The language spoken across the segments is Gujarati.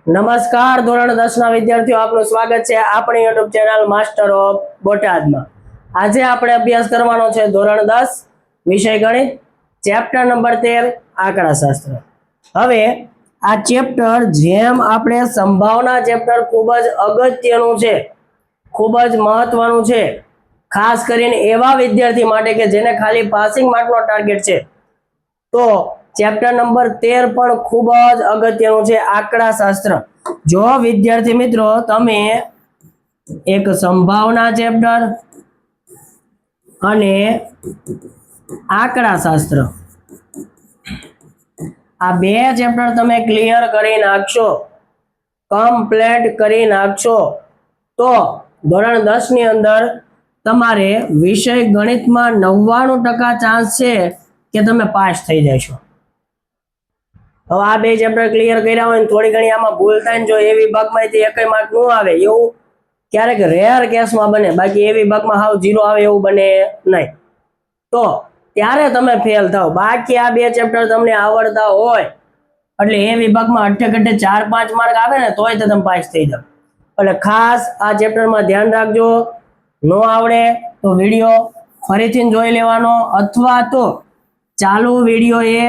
નમસ્કાર ધોરણ 10 ના વિદ્યાર્થીઓ, આપનું સ્વાગત છે આપણી YouTube ચેનલ માસ્ટર ઓફ બોટાદમાં। આજે આપણે અભ્યાસ કરવાનો છે ધોરણ 10 વિષય ગણિત, ચેપ્ટર નંબર 13 આંકડાશાસ્ત્ર। હવે આ ચેપ્ટર જેમ આપણે સંભાવના ચેપ્ટર ખૂબ જ અગત્યનું છે, ખૂબ જ મહત્વનું છે, ખાસ કરીને એવા વિદ્યાર્થી માટે કે જેને ખાલી પાસિંગ માર્કનો ટાર્ગેટ છે, તો ચેપ્ટર નંબર 13 પણ ખૂબ જ અગત્યનું છે, આંકડાશાસ્ત્ર। જો વિદ્યાર્થી મિત્રો તમે એક સંભાવના ચેપ્ટર અને આંકડાશાસ્ત્ર આ બે ચેપ્ટર તમે ક્લિયર કરી નાખશો, કમ્પ્લીટ કરી નાખશો, તો ધોરણ 10 ની અંદર તમારે વિષય ગણિતમાં 99% ચાન્સ છે કે તમે પાસ થઈ જશો। હવે આ બે ચેપ્ટર ક્લિયર કર્યા હોય ને થોડી ઘણી આમાં ભૂલ થાય ને જો એ વિભાગમાંથી એકય માર્ક ન આવે એવું ક્યારેક રેર કેસમાં બને, બાકી એ વિભાગમાં હાવ 0 આવે એવું બને નહીં, તો ત્યારે તમે ફેલ થાવ। બાકી આ બે ચેપ્ટર તમને આવડતા હોય એટલે એ વિભાગમાં અઠ્ઠે 4-5 માર્ક આવે ને તોય તો તમે પાસ થઈ જાવ। એટલે ખાસ આ ચેપ્ટરમાં ધ્યાન રાખજો, ન આવડે તો વિડીયો ફરીથી જોઈ લેવાનો, અથવા તો ચાલુ વિડીયો એ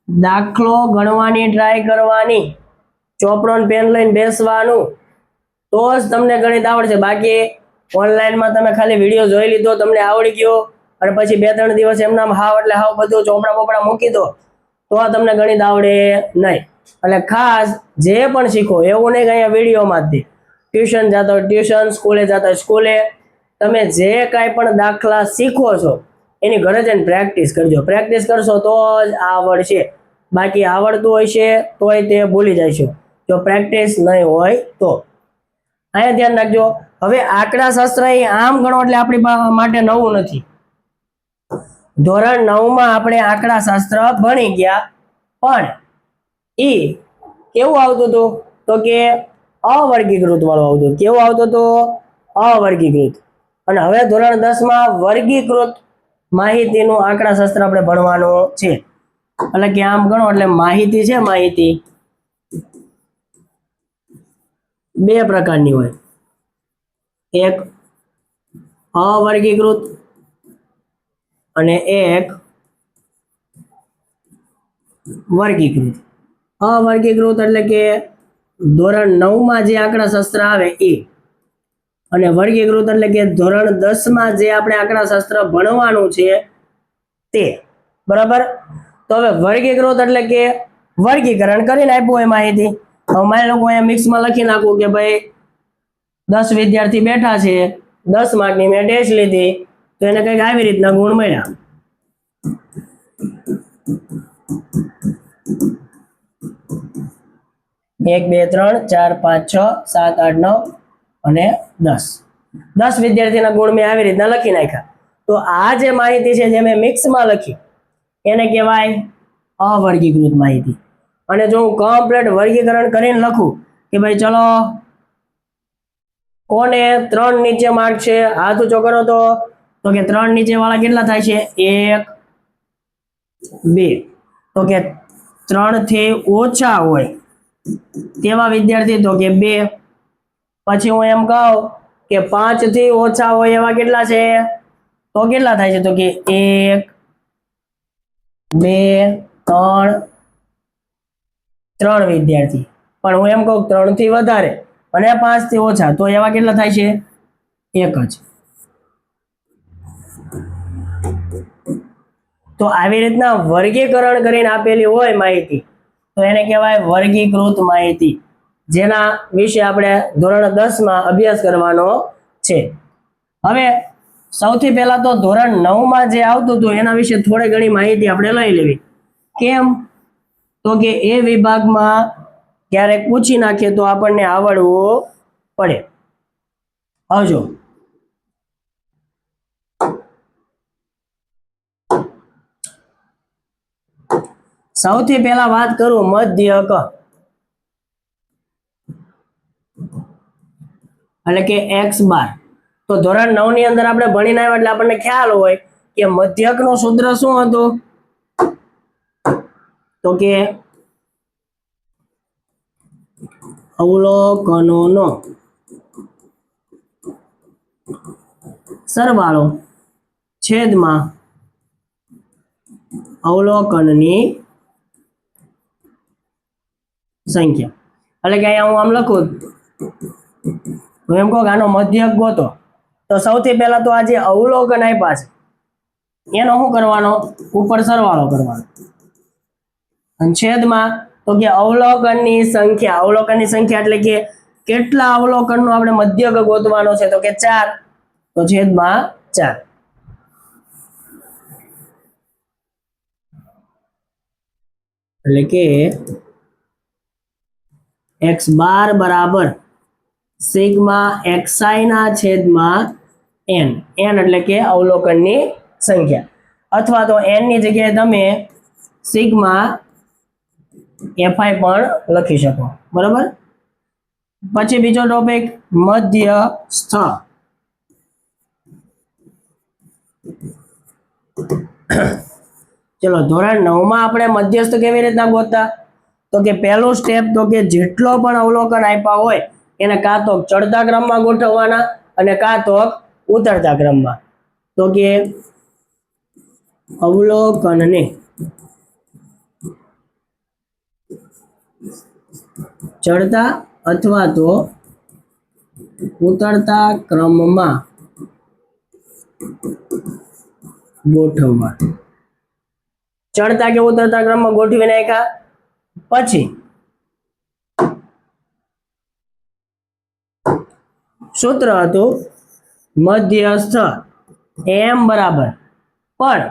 દાખલો ગણવાની ટ્રાય કરવાની, ચોપડો ને પેન લઈને બેસવાનું, તો જ તમને ગણિત આવડશે। બાકી ઓનલાઈનમાં તમે ખાલી વિડીયો જોઈ લીધો, તમને આવડી ગયો અને પછી 2-3 દિવસ એમનામ હાવ એટલે હાવ બધું ચોપડા બોપડા મૂકી દો તો તમને ગણિત આવડે નહીં। એટલે ખાસ જે પણ શીખો એવું નહીં કે અહીંયા વિડીયોમાં જ ટ્યુશન જતો ટ્યુશન, સ્કૂલે જતો સ્કૂલે, તમે જે કાંઈ પણ દાખલા શીખો છો એની ઘરે જઈને પ્રેક્ટિસ કરજો। પ્રેક્ટિસ કરશો તો જ આવડશે, બાકી આવડતું હોય છે તોય તે ભૂલી જશો જો પ્રેક્ટિસ નહીં હોય તો। અહીંયા ધ્યાન રાખજો। હવે આંકડાશાસ્ત્ર એ આમ ગણો એટલે આપણી માટે નવું નથી। ધોરણ 9 માં આપણે આંકડાશાસ્ત્ર ભણી ગયા, પણ એ કેવું આવતું હતું તો કે અવર્ગીકૃત વાળું આવતું। કેવું આવતું હતું? અવર્ગીકૃત। અને હવે ધોરણ 10 માં વર્ગીકૃત માહિતીનું આંકડાશાસ્ત્ર આપણે ભણવાનું છે। એટલે કે આમ ગણો એટલે માહિતી છે, માહિતી બે પ્રકારની હોય, એક અવર્ગીકૃત અને એક વર્ગીકૃત। અવર્ગીકૃત એટલે કે ધોરણ 9 માં જે આંકડાશાસ્ત્ર આવે એ, અને વર્ગીકૃત એટલે કે ધોરણ 10 માં જે આપણે આંકડાશાસ્ત્ર ભણવાનું છે તે, બરાબર। તો હવે વર્ગીકૃત એટલે કે વર્ગીકરણ કરીને આપ્યું હોય માહિતી। હવે માની લો અહીંયા મિક્સમાં લખી નાખું કે ભાઈ 10 વિદ્યાર્થી બેઠા છે, 10 માર્કની મેં ટેસ્ટ લીધી, તો એને કંઈક આવી રીતના ગુણ મળ્યા। 1 2 3 4 5 6 7 8 9 અને 10 વિદ્યાર્થીના ગુણ મેં આવી રીતના લખી નાખ્યા। તો આ જે માહિતી છે જે મેં મિક્સમાં લખી એને કહેવાય અવર્ગીકૃત માહિતી। અને જો હું કમ્પ્લીટ વર્ગીકરણ કરીને લખું કે ભાઈ ચલો કોને 3 નીચે માર્ક છે, હાથ ઊંચો કરો તો કે 3 નીચે વાળા કેટલા થાય છે? 1 2। તો કે 3 થી ઓછા હોય તેવા વિદ્યાર્થી તો કે 2। પછી હું એમ કહું કે 5 થી ઓછા હોય એવા કેટલા છે તો કેટલા થાય છે? તો કે 1 2 3 વિદ્યાર્થી। પણ હું એમ કહું 3 થી વધારે અને 5 થી ઓછા તો એવા કેટલા થાય છે? 1 જ। તો આવી રીતના વર્ગીકરણ કરીને આપેલી હોય માહિતી તો એને કહેવાય વર્ગીકૃત માહિતી, જેના વિશે આપણે ધોરણ 10 માં અભ્યાસ કરવાનો છે। હવે સૌથી પહેલા તો ધોરણ 9 માં જે આવતું હતું એના વિશે થોડી ઘણી માહિતી આપણે લઈ લેવી। કેમ? તો કે એ વિભાગમાં ક્યારેક પૂછી નાખીએ તો આપણને આવડવું પડે। આવજો। સૌથી પહેલા વાત કરું મધ્યક, એટલે કે x બાર। તો ધોરણ 9 ની અંદર આપણે ભણીને આવ્યા એટલે આપણને ખ્યાલ હોય કે મધ્યકનું સૂત્ર શું હતું તો કે અવલોકનોનો સરવાળો છેદમાં અવલોકનની સંખ્યા. એટલે કે અહીંયા હું આમ લખું, હું એમ કહું કે આનો મધ્યક ગોતો, તો સૌથી પહેલા તો આ જે અવલોકન આપ્યા છે એનો શું કરવાનો, ઉપર સરવાળો કરવાનો, અને છેદમાં તો કે અવલોકનની સંખ્યા એટલે કે કેટલા અવલોકનનો આપણે મધ્યક ગોતવાનો છે, તો કે 4, તો છેદમાં 4. એટલે કે x બાર બરાબર સિગ્મા xi ના છેદમાં n. n એટલે કે અવલોકનની સંખ્યા, અથવા તો n ની જગ્યાએ તમે સિગ્મા fi પણ લખી શકો. બરાબર. પછી બીજો ટોપિક મધ્યસ્થ. ચલો ધોરણ 9 માં આપણે મધ્યસ્થ કેવી રીતના ગોતતા, તો કે પહેલું સ્ટેપ તો કે જેટલો પણ અવલોકન આપ્યા હોય એને કાં તો ચડતા ક્રમમાં ગોઠવવાના અને કાં તો ઉતરતા ક્રમમાં. તો કે અવલોકનને ચડતા અથવા તો ઉતરતા ક્રમમાં ગોઠવવા. ચડતા કે ઉતરતા ક્રમમાં ગોઠવી નાખ્યા પછી સૂત્ર હતું મધ્યસ્થ m બરાબર, પણ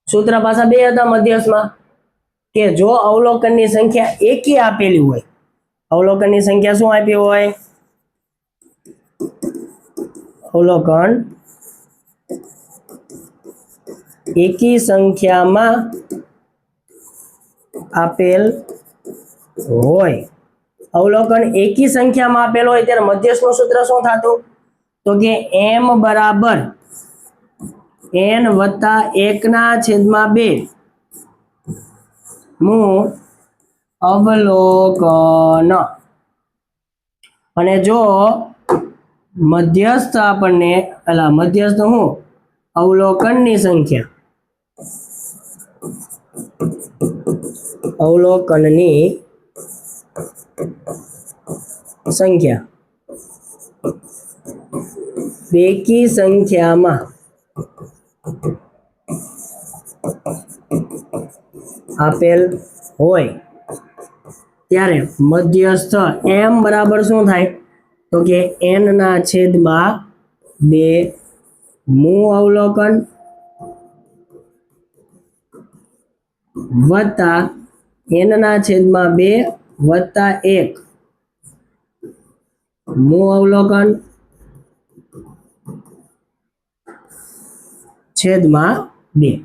સૂત્ર પાછા બે હતા મધ્યસ્થમાં, કે જો અવલોકનની સંખ્યા એકી આપેલી હોય, અવલોકનની સંખ્યા શું આપી હોય, અવલોકન એકી સંખ્યામાં આપેલ હોય, અવલોકન એકી સંખ્યામાં આપેલ હોય ત્યારે મધ્યસ્થનું સૂત્ર શું થતું, તો કે m બરાબર n વત્તા 1/2 મું અવલોકન. અને જો મધ્યસ્થ આપણને મધ્યસ્થ હું અવલોકનની સંખ્યા, અવલોકનની સંખ્યા બેકી સંખ્યામાં આપેલ હોય ત્યારે મધ્યસ્થ m બરાબર શું થાય, તો કે n/2 મું અવલોકન વત્તા n/2 વત્તા 1 મું અવલોકન છેદમાં 2.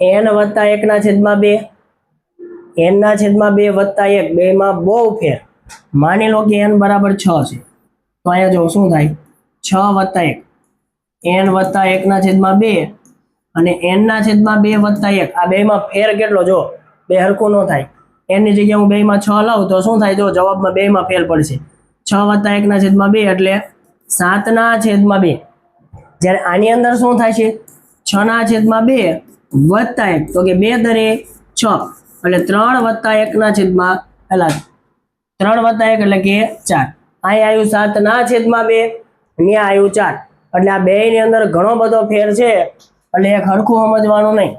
n વત્તા 1/2, n/2 વત્તા 1, બેમાં બહુ ફેર. માની લો કે n બરાબર 6 છે, તો અહીંયા જો શું થાય, 6 વત્તા 1, n વત્તા 1/2 અને n/2 વત્તા 1, આ બેમાં ફેર કેટલો, જો બે હરખું ન થાય. n ની જગ્યાએ હું બેમાં 6 લાવું તો શું થાય, જો જવાબમાં બેમાં ફેર પડશે. 6 વત્તા 1/2 એટલે 7/2. જ્યારે આની અંદર શું થાય છે, 6/2 વત્તા 1, તો કે 2 દરે 6 એટલે 3 વત્તા 1/3 વત્તા 1 એટલે કે 4. અહીંયા આવ્યું 7/2, અહીંયા આવ્યું 4. એટલે આ બે ની અંદર ઘણો બધો ફેર છે, એટલે એક હરખું સમજવાનું નહીં.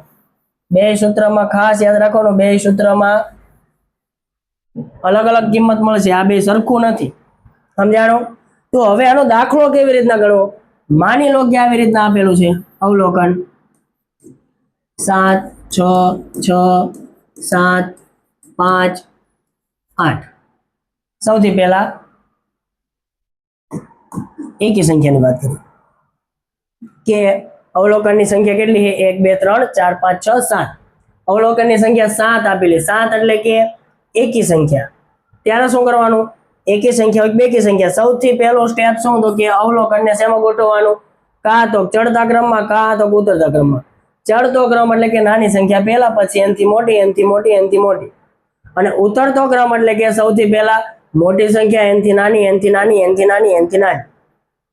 બે સૂત્રમાં ખાસ યાદ રાખવાનું, બે સૂત્રમાં અલગ અલગ કિંમત મળશે, આ બે સરખું નથી. સમજાણો? તો હવે આનો દાખલો કેવી રીતના ગણવો, માની લો કે આવી રીતના આપેલું છે અવલોકન 7, 6, 7, 5, 8. સૌથી પહેલા એકી સંખ્યાની વાત કરીએ કે અવલોકનની સંખ્યા કેટલી છે, 1, 2, 3, 4, 5, 6, 7. અવલોકનની સંખ્યા 7 આપેલી, 7 એટલે કે એકી સંખ્યા. ત્યારે શું કરવાનું, એકી સંખ્યા હોય બેકી સંખ્યા, સૌથી પહેલો સ્ટેપ શું, તો કે અવલોકનને શેમાં ગોઠવવાનું, કાં તો ચડતા ક્રમમાં કાં તો ઉતરતા ક્રમમાં. ચડતો ક્રમ એટલે કે નાની સંખ્યા પહેલા, પછી એનથી મોટી, એનથી મોટી, એનથી મોટી. અને ઉતરતો ક્રમ એટલે કે સૌથી પહેલા મોટી સંખ્યા એનથી નાની એનથી નાની એનથી નાની એનથી નાની.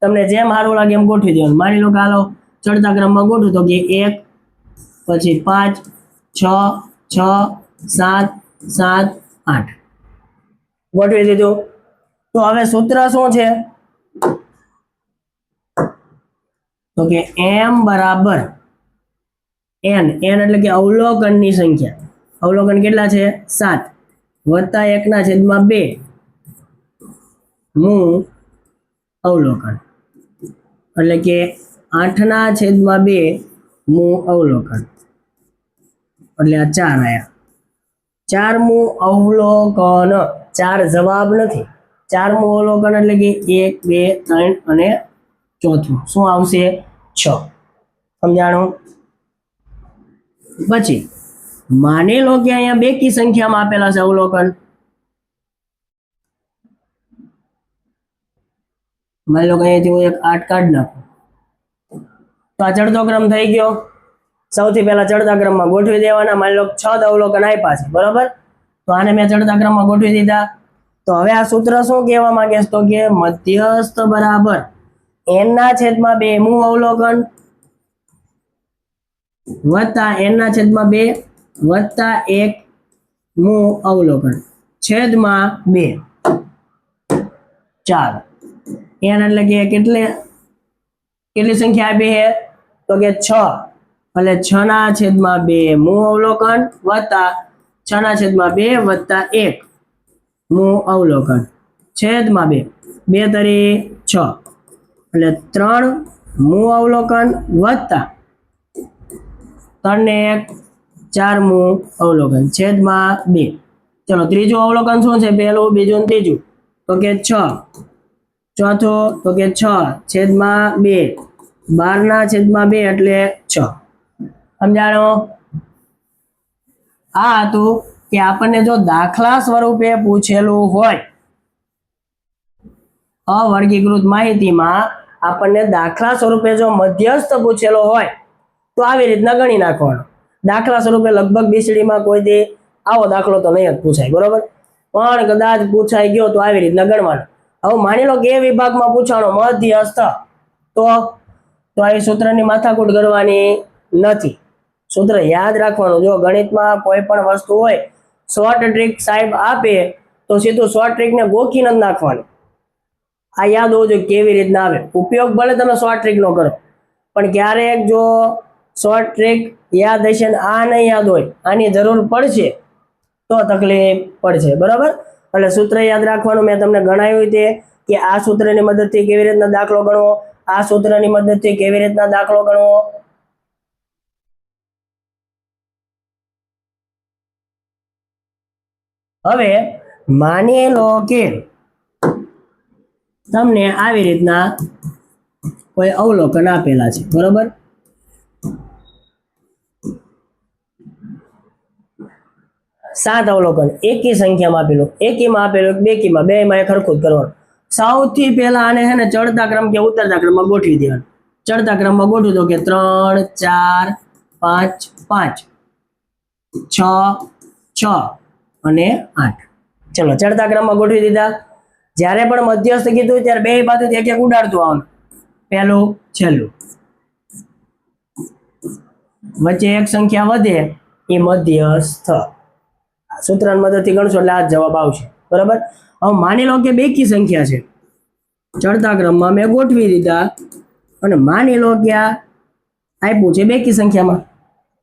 તમને જેમ સારું લાગે એમ ગોઠવી દેવાનું. માની લો કે હાલો ચડતા ક્રમમાં ગોઠવું તો કે 1 પછી 5 6 6 7 7 8 ગોઠવી દીધું. તો હવે સૂત્ર શું છે તો કે m બરાબર n એટલે કે અવલોકનની સંખ્યા. અવલોકન કેટલા છે 7 વત્તા 1/2 મૂળ અવલોકન એટલે કે 8/2 મૂળ અવલોકન એટલે આ 4 આયા. 4મું અવલોકન, 4 જવાબ નથી. 4મું અવલોકન એટલે કે 1 2 3 અને ચોથું શું આવશે 6. સમજાણું? પછી માની લો કે અહીંયા બેકી સંખ્યામાં આપેલા છે અવલોકન. માની લો કે અહીંયાથી હું એક 8 કાઢી નાખું તો આ ચડતો ક્રમ થઈ ગયો. સૌથી પહેલા ચડતા ક્રમમાં ગોઠવી દેવાના. માની લો 6 અવલોકન આપ્યા છે બરાબર, તો આને મેં ચડતા ક્રમમાં ગોઠવી દીધા. તો હવે આ સૂત્ર શું કહેવા માંગે છે તો કે મધ્યસ્થ બરાબર n/2 મૂળ અવલોકન વત્તા n/2 વત્તા 1 મૂળ અવલોકન છેદમાં 2 4. n એટલે કે કેટલી સંખ્યા આપી છે તો કે 6 એટલે 6/2 મૂળ અવલોકન વત્તા 6/2 વત્તા 1 મૂળ અવલોકન છેદમાં 2 2 તરી 6 એટલે 3 મૂળ અવલોકન વત્તા 3 ને 1 4 મૂળ અવલોકન છેદમાં 2. ચલો ત્રીજું અવલોકન શું છે? પહેલું બીજું ત્રીજું તો કે 6. ચોથું તો કે 6 છેદમાં 2 12/2 એટલે 6. સમજાણો? આ હતું કે આપણને જો દાખલા સ્વરૂપે પૂછેલું હોય, અવર્ગીકૃત માહિતીમાં આપણને દાખલા સ્વરૂપે જો મધ્યસ્થ પૂછેલો હોય તો આવી રીતના ગણી નાખવાનો. દાખલા સ્વરૂપે લગભગ બીસીડીમાં કોઈ દી આવો દાખલો તો નહીં જ પૂછાય બરોબર, પણ કદાચ પૂછાઈ ગયો તો આવી રીતના ગણવાનો. હવે માની લો કે એ વિભાગમાં પૂછાણો મધ્યસ્થ, તો આવી સૂત્રની માથાકૂટ કરવાની નથી. સૂત્ર યાદ રાખવાનું. જો ગણિતમાં કોઈ પણ વસ્તુ હોય શોર્ટ ટ્રીક સાહેબ આપે તો સીધું શોર્ટ ટ્રીકને ગોખીને જ નાખવાનું. આ યાદ હોવું જોઈએ કેવી રીતના આવે. ઉપયોગ ભલે તમે શોર્ટ ટ્રીક નો કરો, પણ ક્યારેક જો શોર્ટ ટ્રીક યાદ હશે ને આ નહીં યાદ હોય, આની જરૂર પડશે તો તકલીફ પડશે બરાબર. એટલે સૂત્ર યાદ રાખવાનું. મેં તમને ગણાવ્યું તે કે આ સૂત્રની મદદથી કેવી રીતના દાખલો ગણવો, આ સૂત્રની મદદથી કેવી રીતના દાખલો ગણવો. હવે માની લો કે તમને આવી રીતના કોઈ અવલોકન આપેલા છે બરોબર, સાત અવલોકન એકી સંખ્યામાં આપેલું, એકીમાં આપેલું, બેકીમાં, બેમાં એક હરખું જ કરવાનું. સૌથી પહેલા આને છે ને ચડતા ક્રમ કે ઉતરતા ક્રમમાં ગોઠવી દેવાનું. ચડતા ક્રમમાં ગોઠવી દો કે 3 4 5 5 6 6 અને 8. ચલો ચડતા ક્રમમાં ગોઠવી દીધા. જ્યારે પણ મધ્યસ્થ કીધું ત્યારે બે બાજુથી એક એક ઉડાડતું આવવાનું, પહેલું છેલ્લું. વચ્ચે એક સંખ્યા વધે એ મધ્યસ્થ. સૂત્રની મદદથી ગણશો એટલે આ જવાબ આવશે બરાબર. હવે માની લો કે બેકી સંખ્યા છે, ચડતા ક્રમમાં મેં ગોઠવી દીધા અને માની લો કે આ આપ્યું છે બેકી સંખ્યામાં,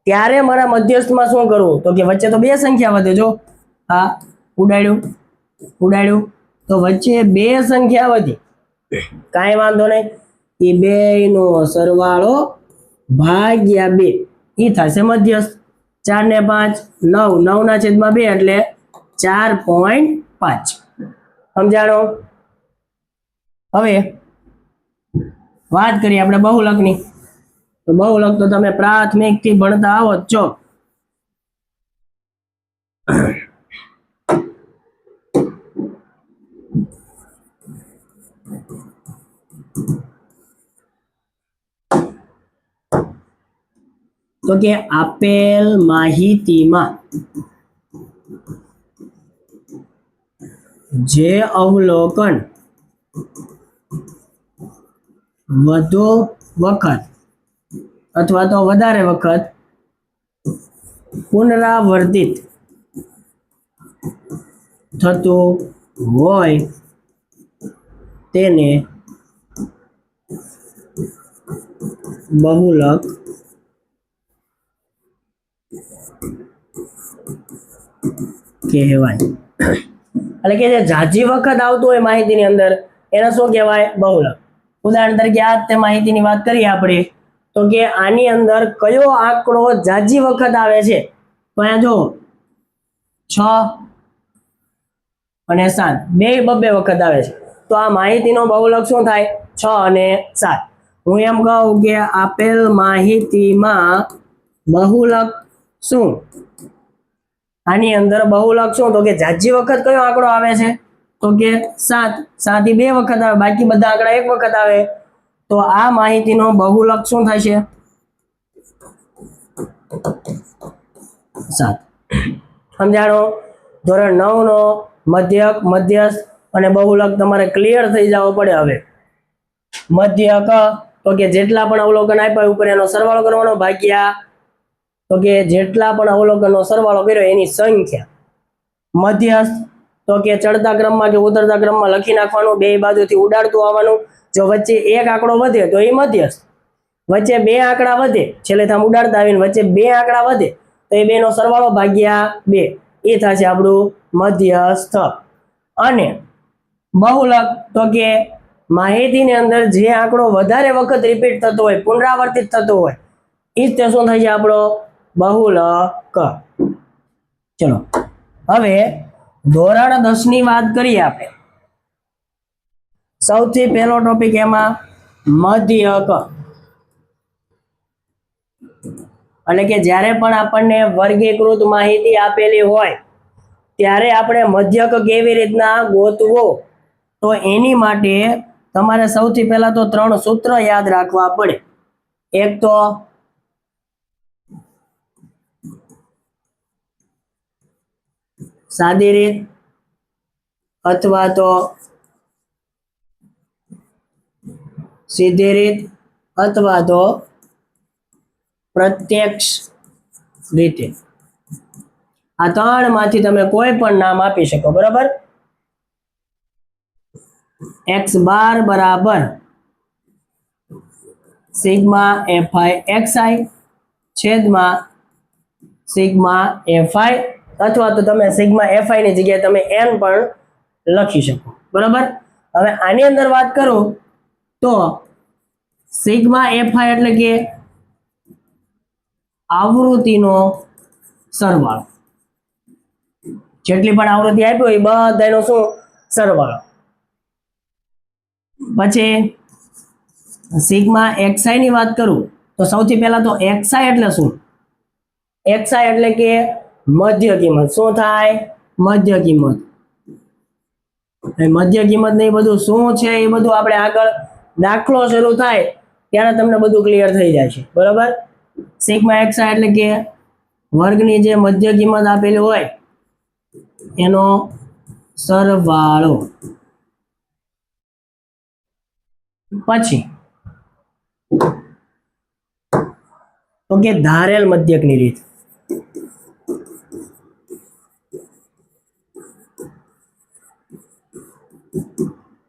ત્યારે મારા મધ્યસ્થમાં શું કરવું તો કે વચ્ચે તો બે સંખ્યા વધે. જો આ ઉડાડ્યું તો વચ્ચે બે સંખ્યા વધી, કાંઈ વાંધો નહીં. એ બેનો સરવાળો ભાગ્યા 2 એ થશે મધ્યસ્થ. 4 ને 5 9, 9/2 એટલે 4.5. સમજાણો? હવે વાત કરીએ આપણે બહુલકની. તો બહુલક તો તમે પ્રાથમિક થી ભણતા આવો જ છો. તો કે આપેલ માહિતીમાં જે અવલોકન વધુ વખત અથવા તો વધારે વખત પુનરાવર્તિત થતું હોય તેને બહુલક કહેવાય. એટલે કે જે ઝાઝી વખત આવતું હોય માહિતીની અંદર એને શું કહેવાય? બહુલક. ઉદાહરણ તરીકે આ તે માહિતીની વાત કરીએ આપણે તો કે આની અંદર કયો આંકડો ઝાઝી વખત આવે છે? તો અહીંયા જો 6 અને 7 બે બબ્બે વખત આવે છે. તો આ માહિતીનો બહુલક શું થાય? 6 અને 7. હું એમ કહું કે આપેલ માહિતીમાં બહુલક શું? આની અંદર બહુલક શું? તો કે ઝાઝી વખત કયો આંકડો આવે છે? તો કે 7. 7 એ બે વખત આવે, બાકી બધા આંકડા એક વખત આવે. તો આ માહિતીનો બહુલક શું થશે? 7. સમજાણો? ધોરણ 9 નો મધ્યક, મધ્યસ્થ અને બહુલક તમારે ક્લિયર થઈ જવો પડે. હવે મધ્યક તો કે જેટલા પણ અવલોકન આપ્યા ઉપર એનો સરવાળો કરવાનો ભાગ્યા તો કે જેટલા પણ અવલોકનનો સરવાળો કર્યો એની સંખ્યા. મધ્યસ્થ તો કે ચડતા ક્રમમાં કે ઉતરતા ક્રમમાં લખી નાખવાનું, બે બાજુથી ઉડાડતું આવવાનું. જો વચ્ચે એક આંકડો વધે તો એ મધ્યસ્થ, વચ્ચે બે આંકડા વધે છેલ્લે આમ ઉડાડતા આવીને વચ્ચે બે આંકડા વધે તો એ બેનો સરવાળો ભાગ્યા 2 એ થશે આપણું મધ્યસ્થ. અને બહુલક તો કે માહિતીની અંદર જે આંકડો વધારે વખત રિપીટ થતો હોય, પુનરાવર્તિત થતો હોય એ જ તે શું થાય છે? આપણો બહુલક. ચલો હવે ધોરણ 10 ની વાત કરીએ આપણે. સૌથી પહેલો ટોપિક એમાં મધ્યક. એટલે કે જ્યારે પણ આપણને વર્ગીકૃત માહિતી આપેલી હોય ત્યારે આપણે મધ્યક કેવી રીતના ગોતવો? તો એની માટે તમારે સૌથી પહેલા તો 3 સૂત્ર યાદ રાખવા પડે. એક તો સાદી રીત અથવા તો સીધી રીત અથવા તો પ્રત્યક્ષ રીતે. આ 3 માંથી તમે કોઈ પણ નામ આપી શકો. બરાબર? x બાર બરાબર સિગ્મા fi xi છેદમાં સિગ્મા fi, અથવા તો તમે સિગ્મા fi ની જગ્યાએ તમે n પણ લખી શકો. બરાબર? હવે આની અંદર વાત કરું તો સિગ્મા fi એટલે કે આવૃત્તિનો સરવાળો. જેટલી પણ આવૃત્તિ આપી હોય બધાનો શું? સરવાળો. પછી સિગ્મા xi ની વાત કરું તો સૌથી પહેલા તો xi એટલે શું? xi એટલે કે મધ્ય કિંમત. શું થાય? મધ્ય કિંમત. મધ્ય કિંમત ને એ બધું શું છે એ બધું આપણે આગળ દાખલો શરૂ થાય ત્યારે તમને બધું ક્લિયર થઈ જાય છે. બરાબર? સિગ્મા xi એટલે કે વર્ગની જે મધ્ય કિંમત આપેલી હોય એનો સરવાળો. પછી તો કે ધારેલ મધ્યકની રીત.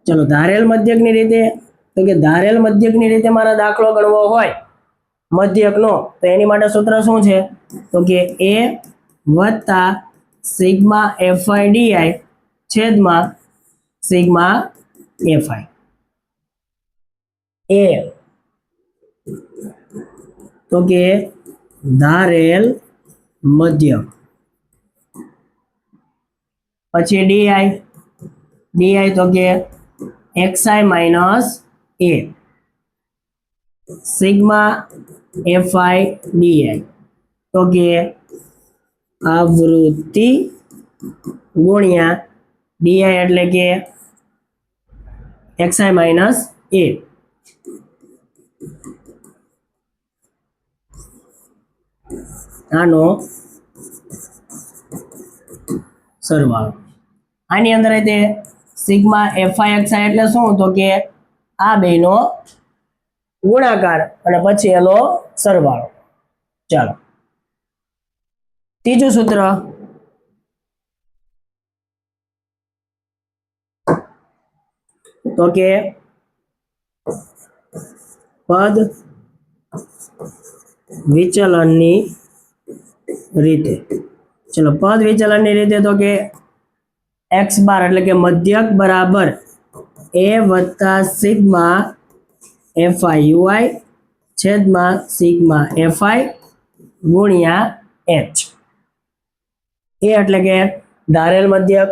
ચલો ધારેલ મધ્યકની રીતે તો કે ધારેલ મધ્યકની રીતે મારા દાખલો ગણવો હોય મધ્યકનો તો એની માટે સૂત્ર શું છે? તો કે a વત્તા સિગ્મા fi di છેદમાં સિગ્મા fi. a તો કે ધારેલ મધ્યક, પછી di તો કે xi minus a sigma fi di તો કે આવૃત્તિ ગુણ્યા di એટલે કે xi માઇનસ a. આનો સરવાળો. આની અંદર તે સિગ્મા FIXI એટલે શું? તો કે આ બેનો ગુણાકાર અને પછી એનો સરવાળો. ચાલો ત્રીજું સૂત્ર, તો કે પદ વિચલનની રીતે. ચલો પદ વિચલનની રીતે તો કે x બાર એટલે કે મધ્યક બરાબર a વત્તા સિગ્મા FIUI છેદમાં સિગ્મા FI ગુણ્યા h. એ એટલે કે ધારેલ મધ્યક,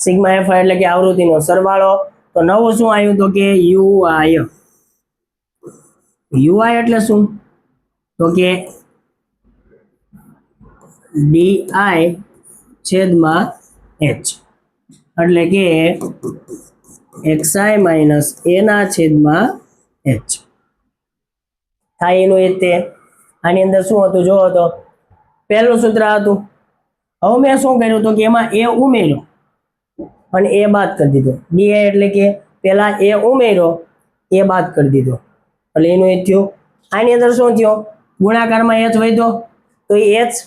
સિગ્મા FI એટલે કે આવૃત્તિનો સરવાળો. તો નવું શું આવ્યું? તો કે UI. UI એટલે શું? તો કે DI છેદમાં h એટલે કે XI માઇનસ a ના છેદમાં h થાય. એનું એ તે આની અંદર શું હતું? જો તો પહેલું સૂત્ર હતું. હવે મેં શું કર્યું? તો કે એમાં a ઉમેર્યો અને a બાદ કરી દીધો. DI એટલે કે પેલા a ઉમેર્યો, a બાદ કરી દીધો એટલે એનું એ થયું. આની અંદર શું થયું? ગુણાકારમાં h વધ્યો તો એ h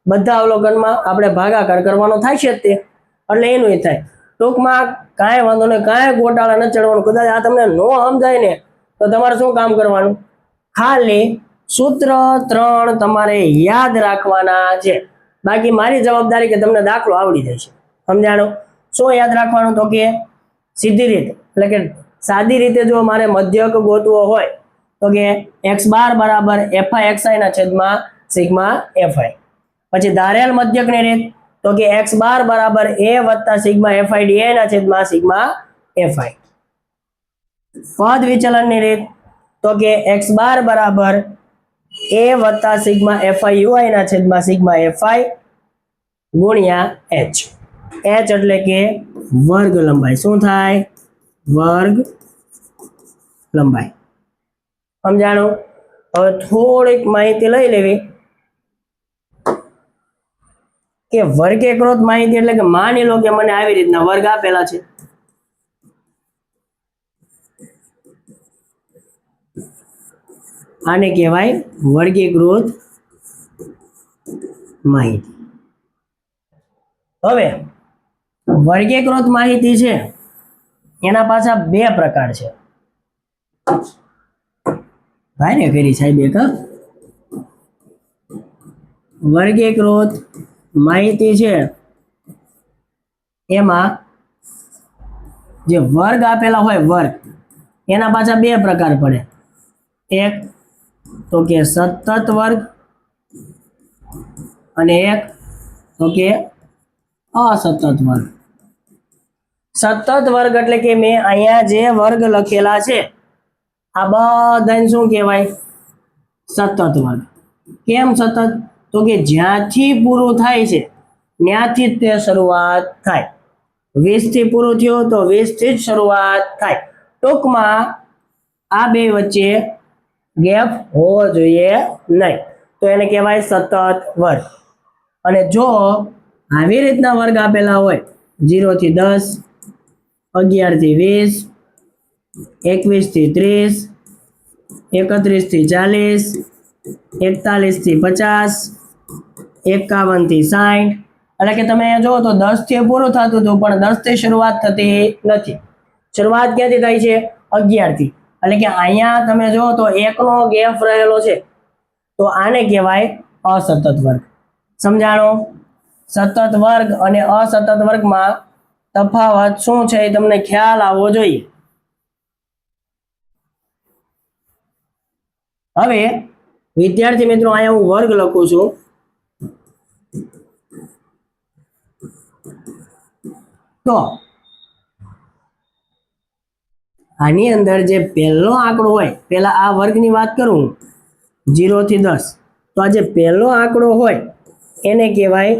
બધા અવલોકનમાં આપણે ભાગાકાર કરવાનો થાય છે તે એટલે એનું એ થાય. ટૂંકમાં કાંઈ વાંધો નહીં, કાંઈ ગોટાળા ન ચડવાનું. કદાચ આ તમને ન સમજાય ને તો તમારે શું કામ કરવાનું? ખાલી સૂત્ર 3 તમારે યાદ રાખવાના છે. બાકી મારી જવાબદારી કે તમને દાખલો આવડી જશે. સમજાણું? શું યાદ રાખવાનું? તો કે સીધી રીત એટલે કે સાદી રીતે જો મારે મધ્યક ગોતવો હોય તો કે x બાર બરાબર FIXI ના છેદમાં સિગ્મા FI. પછી ધારેલ મધ્યકની રીત તો કે x બાર બરાબર a વત્તા સિગ્મા FIDI ના છેદમાં સિગ્મા FI. પદ વિચલનની રીત તો કે x બાર બરાબર a વત્તા સિગ્મા FIUI ના છેદમાં સિગ્મા FI ગુણ્યા h. h એટલે કે વર્ગ લંબાઈ. શું થાય? વર્ગ લંબાઈ. સમજાણું? હવે થોડીક માહિતી લઈ લેવી કે વર્ગીકૃત માહિતી એટલે કે માની લો કે મને આવી રીતના વર્ગ આપેલા છે. આને કહેવાય વર્ગીકૃત માહિતી. હવે વર્ગીકૃત માહિતી છે એના પાછા બે પ્રકાર છે. ભાઈને કરી સાહેબ એક વર્ગીકૃત માહિતી છે એમાં જે વર્ગ આપેલા હોય વર્ગ એના પાછા બે પ્રકાર પડે. એક તો કે સતત વર્ગ અને એક તો કે અસતત વર્ગ. સતત વર્ગ એટલે કે મેં અહીંયા જે વર્ગ લખેલા છે આ બધાને શું કહેવાય? સતત વર્ગ. કેમ સતત? તો કે જ્યાંથી પૂરું થાય છે ત્યાંથી જ તે શરૂઆત થાય. 20 થી પૂરું થયું તો 20 થી જ શરૂઆત થાય. ટૂંકમાં આ બે વચ્ચે ગેપ હોવો જોઈએ નહીં, તો એને કહેવાય સતત વર્ગ. અને જો આવી રીતના વર્ગ આપેલા હોય 0 થી 10, 11 થી 20, 21 થી 30, 31 થી 40, 41 થી 50, 51 થી 60 એટલે કે તમે જો તો 10 થી પૂરું થતું હતું પણ 10 થી શરૂઆત થતી નથી. શરૂઆત ક્યાંથી થાય છે? 11 થી. એટલે કે અહીંયા તમે જો તો એકનો ગેપ રહેલો છે તો આને કહેવાય અસતત વર્ગ. સમજાણો? સતત વર્ગ અને અસતત વર્ગમાં તફાવત શું છે એ તમને ખ્યાલ આવવો જોઈએ. હવે વિદ્યાર્થી મિત્રો અહીંયા હું વર્ગ લખું છું. તો આની અંદર જે પહેલો આંકડો હોય, પહેલા આ વર્ગની વાત કરું 0 થી 10, તો આ જે પહેલો આંકડો હોય એને કહેવાય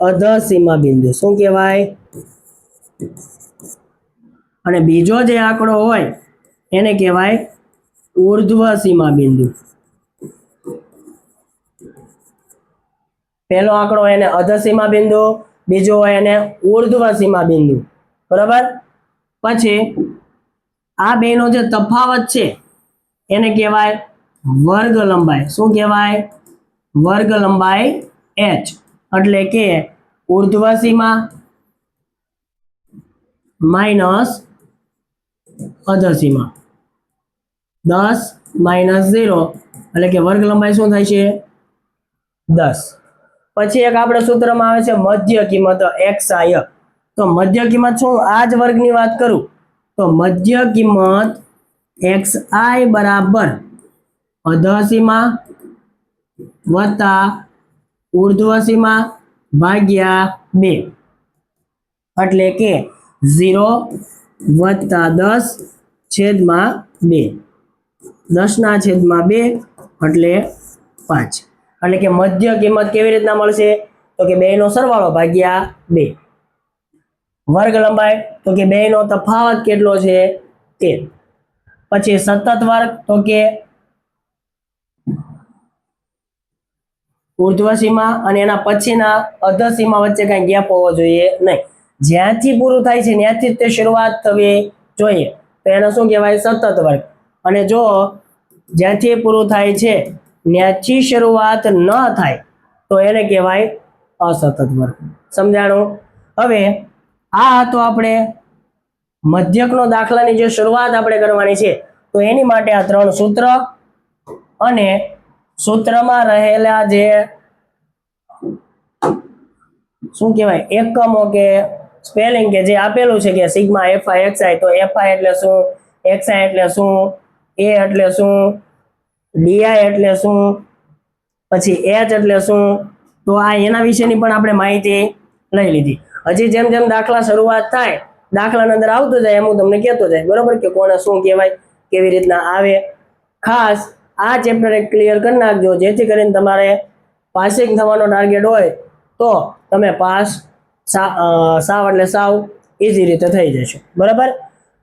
અધસીમા બિંદુ. શું કહેવાય? અને બીજો જે આંકડો હોય એને કહેવાય ઉર્ધ્વ સીમા બિંદુ. પહેલો આંકડો એને અધસીમા બિંદુ બીજો હોય એને ઉર્ધ્વ સીમા બિંદુ, બરાબર. પછી આ બેનો જે તફાવત છે એને કહેવાય વર્ગ લંબાઈ. શું કહેવાય? વર્ગ લંબાઈ h. એટલે કે ઉર્ધ્વ સીમા માઇનસ અધર સીમા 10 માઇનસ 0 એટલે કે વર્ગ લંબાઈ શું થાય છે? 10. પછી એક આપણે સૂત્રમાં આવે છે મધ્ય કિંમત xi. તો મધ્ય કિંમત શું? આ જ વર્ગની વાત કરું તો મધ્ય કિંમત xi બરાબર અધર સીમા વત્તા ઉર્ધ્વ સીમા ભાગ્યા 2 એટલે કે 0 વત્તા 10 છેદમાં 2, 10 છેદમાં 2 એટલે 5. એટલે કે મધ્ય કિંમત કેવી રીતના મળશે? તો કે 2 નો સરવાળો ભાગ્યા 2. વર્ગ લંબાઈ તો કે 2 નો તફાવત કેટલો છે? 13. પછી સતત વર્ગ તો કે ઉર્ધ્વ સીમા અને એના પછીના અધર સીમા વચ્ચે કઈ ગેપ હોવો જોઈએ નહીં. જ્યાંથી પૂરું થાય છે ત્યાંથી જ તે શરૂઆત થવી જોઈએ, તો એને શું કહેવાય? સતત વર્ગ. અને જો જ્યાંથી પૂરું થાય છે ત્યાંથી શરૂઆત ન થાય તો એને કહેવાય અસતત વર્ગ. સમજાણું? હવે આ હતો આપણે મધ્યકનો દાખલાની જે શરૂઆત આપણે કરવાની છે, તો એની માટે આ 3 સૂત્ર અને સૂત્રમાં રહેલા જે શું કહેવાય એકમો કે સ્પેલિંગ કે જે આપેલું છે કે સિગ્મા fi xi, તો fi એટલે શું, xi એટલે શું, a એટલે શું, di એટલે શું, પછી h એટલે શું, તો આ એના વિશેની પણ આપણે માહિતી લઈ લીધી. હજી જેમ જેમ દાખલા શરૂઆત થાય દાખલાની અંદર આવતું જાય એમ હું તમને કહેતો જાય, બરોબર, કે કોને શું કહેવાય, કેવી રીતના આવે. ખાસ આ ચેપ્ટર એક ક્લિયર કરી નાખજો જેથી કરીને તમારે પાસિંગ થવાનો ટાર્ગેટ હોય તો તમે પાસ સાવ એટલે સાવ ઇઝી રીતે થઈ જશો, બરાબર.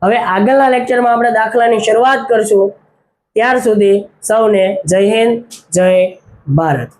હવે આગળના લેક્ચરમાં આપણે દાખલાની શરૂઆત કરશું. ત્યાર સુધી સૌને જય હિન્દ, જય ભારત.